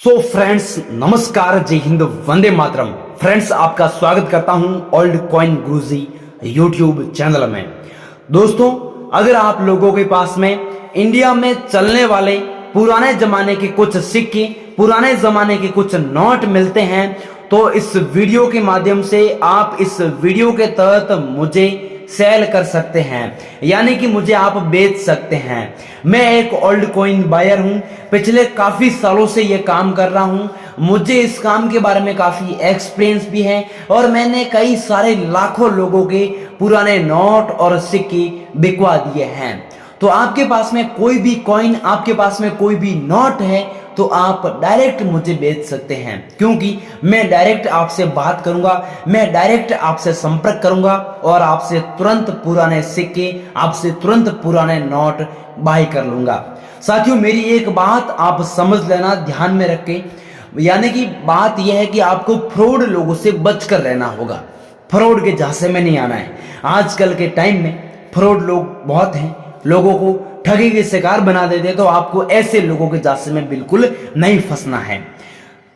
So friends, नमस्कार, जय Hind, Vande Mataram. Friends, आपका स्वागत करता हूं ओल्ड कॉइन गुरुजी यूट्यूब चैनल में। दोस्तों, अगर आप लोगों के पास में इंडिया में चलने वाले पुराने जमाने के कुछ सिक्के, पुराने जमाने के कुछ नोट मिलते हैं तो इस वीडियो के माध्यम से आप इस वीडियो के तहत मुझे सेल कर सकते हैं, यानी कि मुझे आप बेच सकते हैं। मैं एक ओल्ड कॉइन बायर हूं, पिछले काफी सालों से ये काम कर रहा हूं। मुझे इस काम के बारे में काफी एक्सपीरियंस भी है और मैंने कई सारे लाखों लोगों के पुराने नोट और सिक्के बिकवा दिए हैं। तो आपके पास में कोई भी कॉइन, आपके पास में कोई भी नोट है तो आप डायरेक्ट मुझे बेच सकते हैं, क्योंकि मैं डायरेक्ट आपसे बात करूंगा, मैं डायरेक्ट आपसे संपर्क करूंगा और आपसे तुरंत पुराने सिक्के, आपसे तुरंत पुराने नोट बाय कर लूंगा। साथियों, मेरी एक बात आप समझ लेना ध्यान में रख के, यानी कि बात यह है कि आपको फ्रॉड लोगों से बचकर रहना होगा। फ्रॉड के झांसे में नहीं आना है। आजकल के टाइम में फ्रॉड लोग बहुत हैं, लोगों को ठगी के शिकार बना देते हैं, तो आपको ऐसे लोगों के झांसे में बिल्कुल नहीं फंसना है।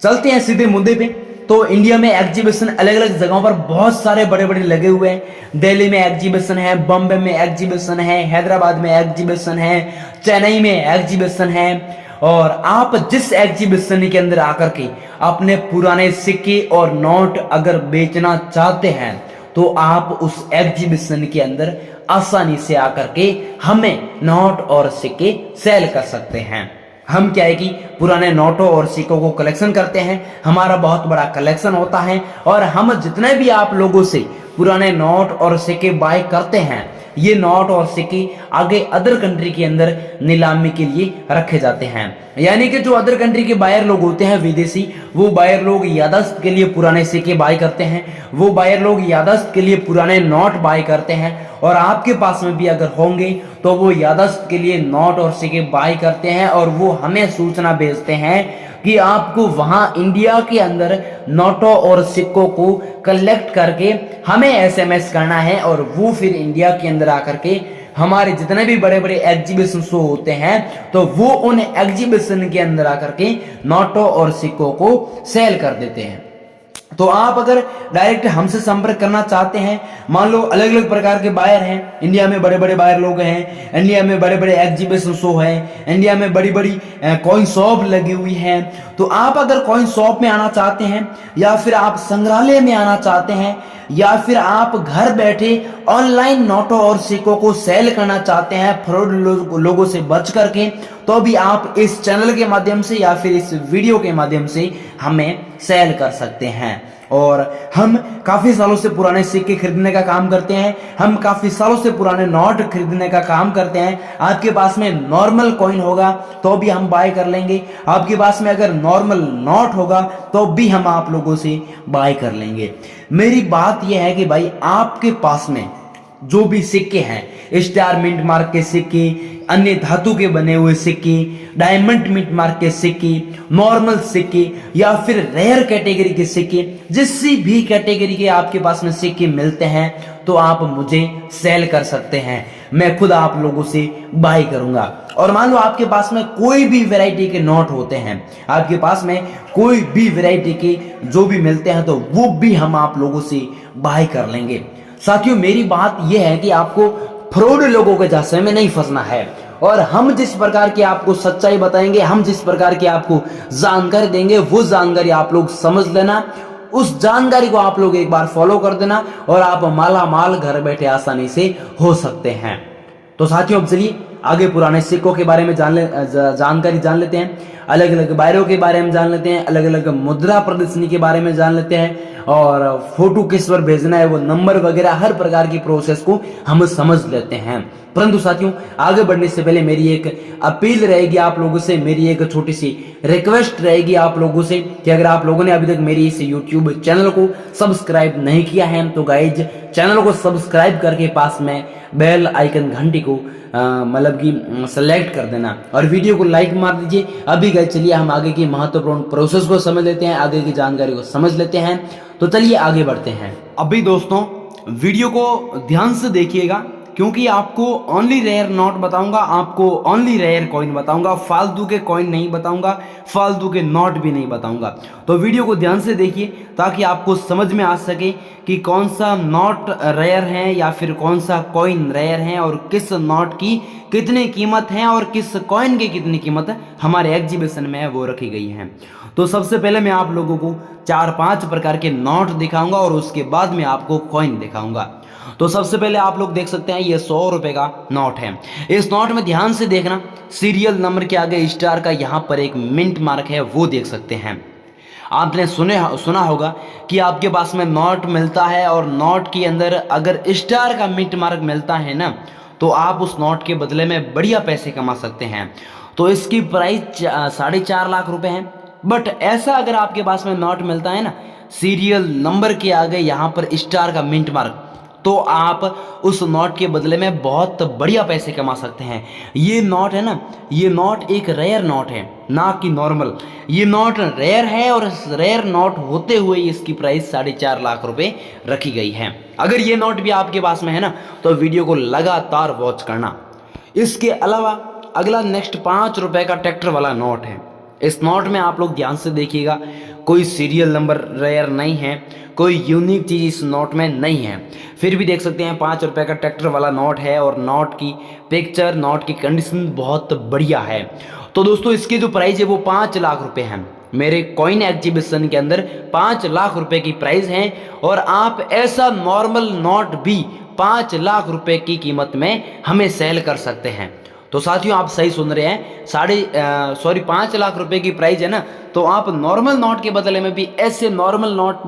चलते हैं सीधे मुद्दे पे। तो इंडिया में एग्जीबिशन अलग अलग जगहों पर बहुत सारे बड़े बड़े लगे हुए हैं। दिल्ली में एग्जीबिशन है, बॉम्बे में एग्जीबिशन है, हैदराबाद में एग्जीबिशन है, चेन्नई में एग्जीबिशन है। और आप जिस एग्जीबिशन के अंदर आकर के अपने पुराने सिक्के और नोट अगर बेचना चाहते हैं तो आप उस एग्जीबिशन के अंदर आसानी से आकर के हमें नोट और सिक्के सेल कर सकते हैं। हम क्या है कि पुराने नोटों और सिक्कों को कलेक्शन करते हैं, हमारा बहुत बड़ा कलेक्शन होता है और हम जितने भी आप लोगों से पुराने नोट और सिक्के बाय करते हैं, ये नोट और सिक्के आगे अदर कंट्री के अंदर नीलामी के लिए रखे जाते हैं। यानी कि जो अदर कंट्री के बायर लोग होते हैं, विदेशी, वो बायर लोग याददाश्त के लिए पुराने सिक्के बाय करते हैं, वो बायर लोग याददाश्त के लिए पुराने नोट बाय करते हैं। और आपके पास में भी अगर होंगे तो वो याददाश्त के लिए नोट और सिक्के बाय करते हैं और वो हमें सूचना भेजते हैं कि आपको वहां इंडिया के अंदर नोटों और सिक्कों को कलेक्ट करके हमें एसएमएस करना है और वो फिर इंडिया के अंदर आकर के हमारे जितने भी बड़े बड़े एग्जीबिशन शो होते हैं तो वो उन एग्जीबिशन के अंदर आकर के नोटों और सिक्कों को सेल कर देते हैं। तो आप अगर डायरेक्ट हमसे संपर्क करना चाहते हैं, मान लो अलग अलग प्रकार के बायर हैं, इंडिया में बड़े बड़े बायर लोग हैं, इंडिया में बड़े बड़े एग्जीबिशन शो है, इंडिया में बड़ी बड़ी कॉइन शॉप लगी हुई है। तो आप अगर कॉइन शॉप में आना चाहते हैं या फिर आप संग्रहालय में आना चाहते हैं या फिर आप घर बैठे ऑनलाइन नोटों और सिक्कों को सेल करना चाहते हैं फ्रॉड लोगों से बच करके, तो भी आप इस चैनल के माध्यम से या फिर इस वीडियो के माध्यम से हमें सेल कर सकते हैं। और हम काफी सालों से पुराने सिक्के खरीदने का काम करते हैं, हम काफी सालों से पुराने नोट खरीदने का काम करते हैं। आपके पास में नॉर्मल कॉइन होगा तो भी हम बाय कर लेंगे, आपके पास में अगर नॉर्मल नोट होगा तो भी हम आप लोगों से बाय कर लेंगे। मेरी बात यह है कि भाई, आपके पास में जो भी सिक्के हैं, स्टार मिंट मार्क के सिक्के, अन्य धातु के बने हुए सिक्के, डायमंड मिंट मार्क के सिक्के, नॉर्मल सिक्के या फिर रेयर कैटेगरी के सिक्के, जिस भी कैटेगरी के आपके पास में सिक्के मिलते हैं तो आप मुझे सेल कर सकते हैं। मैं खुद आप लोगों से बाय करूंगा। और मान लो आपके पास में कोई भी वैरायटी के नोट होते हैं, आपके पास में कोई भी वैरायटी के जो भी मिलते हैं तो वो भी हम आप लोगों से बाय कर लेंगे। साथियों, मेरी बात यह है कि आपको फ्रॉड लोगों के झांसे में नहीं फंसना है और हम जिस प्रकार की आपको सच्चाई बताएंगे, हम जिस प्रकार की आपको जानकारी देंगे, वो जानकारी आप लोग समझ लेना, उस जानकारी को आप लोग एक बार फॉलो कर देना और आप माला माल घर बैठे आसानी से हो सकते हैं। तो साथियों, अब चलिए आगे पुराने सिक्कों के बारे में जानकारी जान लेते हैं, अलग अलग बायरों के बारे में जान लेते हैं, अलग अलग मुद्रा प्रदर्शनी के बारे में जान लेते हैं और फोटो किस पर भेजना है, वो नंबर वगैरह हर प्रकार की प्रोसेस को हम समझ लेते हैं। परंतु साथियों, आगे बढ़ने से पहले मेरी एक अपील रहेगी आप लोगों से, मेरी एक छोटी सी रिक्वेस्ट रहेगी आप लोगों से कि अगर आप लोगों ने अभी तक मेरी इस यूट्यूब चैनल को सब्सक्राइब नहीं किया है तो गाइज चैनल को सब्सक्राइब करके पास में बेल आइकन घंटी को मतलब कि सेलेक्ट कर देना और वीडियो को लाइक मार दीजिए। अभी गाइज चलिए हम आगे की महत्वपूर्ण प्रोसेस को समझ लेते हैं, आगे की जानकारी को समझ लेते हैं। तो चलिए आगे बढ़ते हैं। अभी दोस्तों वीडियो को ध्यान से देखिएगा, क्योंकि आपको ओनली रेयर नोट बताऊंगा, आपको ओनली रेयर कॉइन बताऊंगा, फालतू के कॉइन नहीं बताऊंगा, फालतू के नोट भी नहीं बताऊंगा। तो वीडियो को ध्यान से देखिए ताकि आपको समझ में आ सके कि कौन सा नोट रेयर है या फिर कौन सा कॉइन रेयर है और किस नोट की कितनी कीमत है और किस कॉइन की कितनी कीमत हमारे एग्जीबिशन में है वो रखी गई है। तो सबसे पहले मैं आप लोगों को 4-5 प्रकार के नोट दिखाऊंगा और उसके बाद मैं आपको कॉइन दिखाऊंगा। तो सबसे पहले आप लोग देख सकते हैं ये 100 रुपए का नोट है। इस नोट में ध्यान से देखना, सीरियल नंबर के आगे स्टार का यहाँ पर एक मिंट मार्क है वो देख सकते हैं। आपने सुना होगा कि आपके पास में नोट मिलता है और नोट के अंदर अगर स्टार का मिंट मार्क मिलता है ना तो आप उस नोट के बदले में बढ़िया पैसे कमा सकते हैं। तो इसकी प्राइस 4.5 लाख रुपए है। बट ऐसा अगर आपके पास में नोट मिलता है ना सीरियल नंबर के आगे यहाँ पर स्टार का मिंट मार्क, तो आप उस नोट के बदले में बहुत बढ़िया पैसे कमा सकते हैं। ये नोट है ना, ये नोट एक रेयर नोट है, ना कि नॉर्मल। ये नोट रेयर है और इस रेयर नोट होते हुए इसकी प्राइस 4.5 लाख रुपए रखी गई है। अगर ये नोट भी आपके पास में है ना तो वीडियो को लगातार वॉच करना। इसके अलावा अगला नेक्स्ट 5 रुपए का ट्रैक्टर वाला नोट है। इस नोट में आप लोग ध्यान से देखिएगा, कोई सीरियल नंबर रेयर नहीं है, कोई यूनिक चीज़ इस नोट में नहीं है। फिर भी देख सकते हैं 5 रुपए का ट्रैक्टर वाला नोट है और नोट की पिक्चर, नोट की कंडीशन बहुत बढ़िया है। तो दोस्तों इसकी जो प्राइस है वो 5 लाख रुपए है। मेरे कॉइन एग्जीबिशन के अंदर 5 लाख रुपए की प्राइस है और आप ऐसा नॉर्मल नोट भी 5 लाख रुपए की कीमत में हमें सेल कर सकते हैं। तो साथियों आप सही सुन रहे हैं, 5 लाख रुपए की प्राइस है ना, तो आप नॉर्मल नोट के बदले में भी, ऐसे नॉर्मल नोट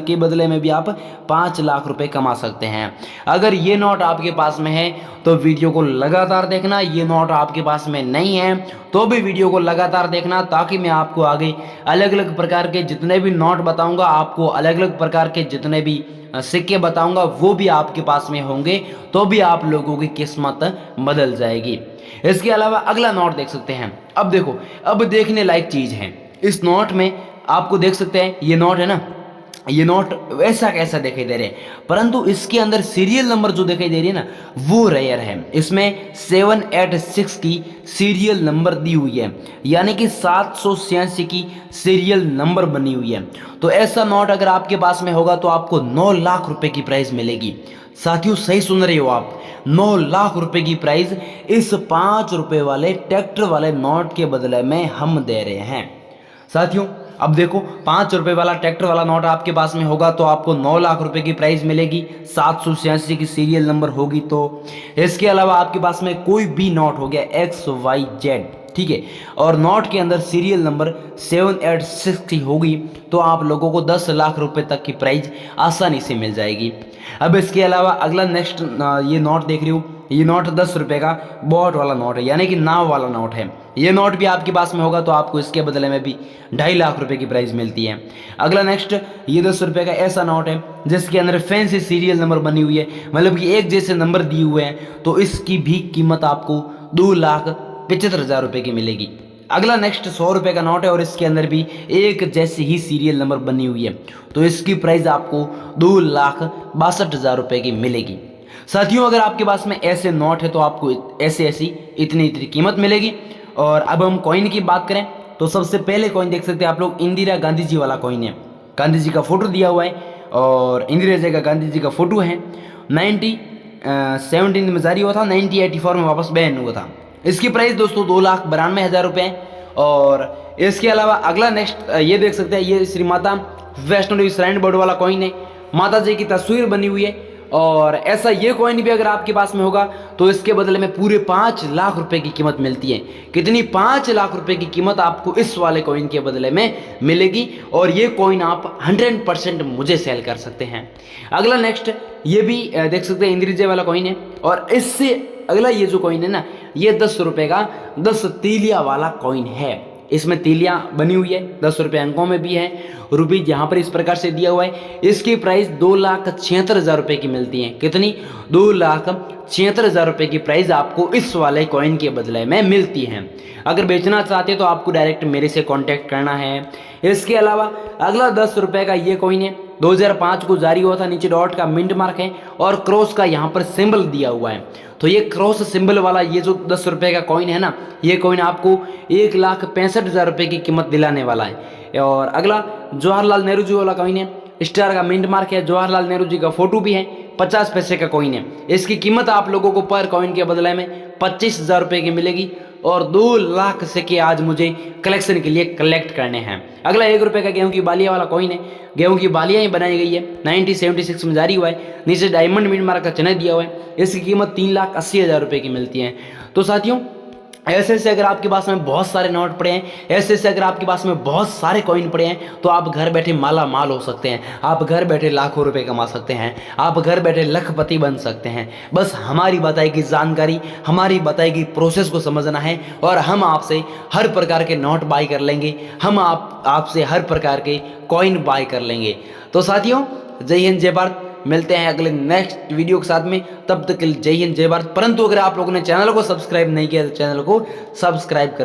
के बदले में भी आप 5 लाख रुपए कमा सकते हैं। अगर ये नोट आपके पास में है तो वीडियो को लगातार देखना, ये नोट आपके पास में नहीं है तो भी वीडियो को लगातार देखना, ताकि मैं आपको आगे अलग अलग प्रकार के जितने भी नोट बताऊंगा, आपको अलग अलग प्रकार के जितने भी सिक्के बताऊंगा वो भी आपके पास में होंगे, तो भी आप लोगों की किस्मत बदल जाएगी। इसके अलावा अगला नोट देख सकते हैं। अब देखो, अब देखने लायक चीज है इस नोट में। आपको देख सकते हैं ये नोट है ना, ये नोट वैसा कैसा दिखाई दे रहे हैं, परंतु इसके अंदर सीरियल नंबर जो दिखाई दे रही है ना वो रेयर है। इसमें 786 की सीरियल नंबर दी हुई है, यानी कि 786 की सीरियल नंबर बनी हुई है। तो ऐसा नोट अगर आपके पास में होगा तो आपको 9 लाख रुपए की प्राइस मिलेगी। साथियों सही सुन रहे हो आप, 9 लाख रुपए की प्राइस इस 5 रुपए वाले ट्रैक्टर वाले नोट के बदले में हम दे रहे हैं। साथियों अब देखो, 5 रुपए वाला ट्रैक्टर वाला नोट आपके पास में होगा तो आपको 9 लाख रुपए की प्राइस मिलेगी, 786 की सीरियल नंबर होगी। तो इसके अलावा आपके पास में कोई भी नोट हो गया XYZ, ठीक है, और नोट के अंदर सीरियल नंबर 786 की होगी तो आप लोगों को 10 लाख रुपए तक की प्राइस आसानी से मिल जाएगी। अब इसके अलावा अगला नेक्स्ट ये नोट देख रही हो, ये नोट 10 रुपए का बोट वाला नोट है, यानी कि नाव वाला नोट है। ये नोट भी आपके पास में होगा तो आपको इसके बदले में भी 2.5 लाख रुपए की प्राइस मिलती है। अगला नेक्स्ट ये 10 रुपए का ऐसा नोट है जिसके अंदर फैंसी सीरियल नंबर बनी हुई है, मतलब कि एक जैसे नंबर दिए हुए हैं, तो इसकी भी कीमत आपको 2,75,000 रुपए की मिलेगी। अगला नेक्स्ट 100 रुपए का नोट है और इसके अंदर भी एक जैसी ही सीरियल नंबर बनी हुई है, तो इसकी प्राइस आपको 2,62,000 रुपए की मिलेगी। साथियों अगर आपके पास में ऐसे नोट है तो आपको ऐसी इतनी कीमत मिलेगी। और अब हम कॉइन की बात करें तो सबसे पहले कॉइन देख सकते हैं आप लोग, इंदिरा गांधी जी वाला कॉइन है। गांधी जी का फोटो दिया हुआ है और इंदिरा जी का गांधी जी का फोटो है। 1917 में जारी हुआ था, 1984 में वापस बैन हुआ था। इसकी प्राइस दोस्तों 2,92,000 रुपये। और इसके अलावा अगला नेक्स्ट ये देख सकते हैं, ये श्री माता वैष्णो देवी श्राइन बोर्ड वाला कॉइन है, माता जी की तस्वीर बनी हुई है। और ऐसा ये कॉइन भी अगर आपके पास में होगा तो इसके बदले में पूरे 5 लाख रुपए की कीमत मिलती है। कितनी? 5 लाख रुपए की कीमत आपको इस वाले कॉइन के बदले में मिलेगी और ये कॉइन आप 100% मुझे सेल कर सकते हैं। अगला नेक्स्ट ये भी देख सकते हैं, इंद्रजय वाला कॉइन है। और इससे अगला ये जो कॉइन है ना, ये 10 रुपए का 10 तीलिया वाला कॉइन है। इसमें तीलियां बनी हुई है, 10 रुपये अंकों में भी है, रुपीज यहाँ पर इस प्रकार से दिया हुआ है। इसकी प्राइस 2,76,000 रुपये की मिलती है। कितनी? 2,76,000 रुपये की प्राइस आपको इस वाले कॉइन के बदले में मिलती है। अगर बेचना चाहते हैं तो आपको डायरेक्ट मेरे से कांटेक्ट करना है। इसके अलावा अगला 10 रुपये का ये कॉइन है, 2005 को जारी हुआ था। नीचे डॉट का मिंट मार्क है और क्रॉस का यहाँ पर सिंबल दिया हुआ है। तो ये क्रॉस सिंबल वाला ये जो 10 रुपये का कॉइन है ना, ये कॉइन आपको 1,65,000 रुपये की कीमत दिलाने वाला है। और अगला जवाहरलाल नेहरू जी वाला कॉइन है, स्टार का मिंट मार्क है, जवाहरलाल नेहरू जी का फोटो भी है, 50 पैसे का कॉइन है। इसकी कीमत आप लोगों को पर कॉइन के बदले में 25,000 रुपये की मिलेगी और 2 लाख सिक्के आज मुझे कलेक्शन के लिए कलेक्ट करने हैं। अगला 1 रुपये का गेहूं की बालिया वाला कॉइन है। गेहूं की बालियाँ ही बनाई गई है, 1976 में जारी हुआ है। नीचे डायमंड मिंट मार्क का चिन्ह दिया हुआ है। इसकी कीमत 3,80,000 रुपये की मिलती है। तो साथियों, ऐसे से अगर आपके पास में बहुत सारे नोट पड़े हैं, ऐसे से अगर आपके पास में बहुत सारे कॉइन पड़े हैं, तो आप घर बैठे माला माल हो सकते हैं। आप घर बैठे लाखों रुपए कमा सकते हैं। आप घर बैठे लखपति बन सकते हैं। बस हमारी बताई गई जानकारी, हमारी बताई गई प्रोसेस को समझना है और हम आपसे हर प्रकार के नोट बाई कर लेंगे। हम आपसे हर प्रकार के कॉइन बाई कर लेंगे। तो साथियों, जय हिंद जय भारत। मिलते हैं अगले नेक्स्ट वीडियो के साथ में। तब तक के लिए जय हिंद जय भारत। परंतु अगर आप लोगों ने चैनल को सब्सक्राइब नहीं किया तो चैनल को सब्सक्राइब कर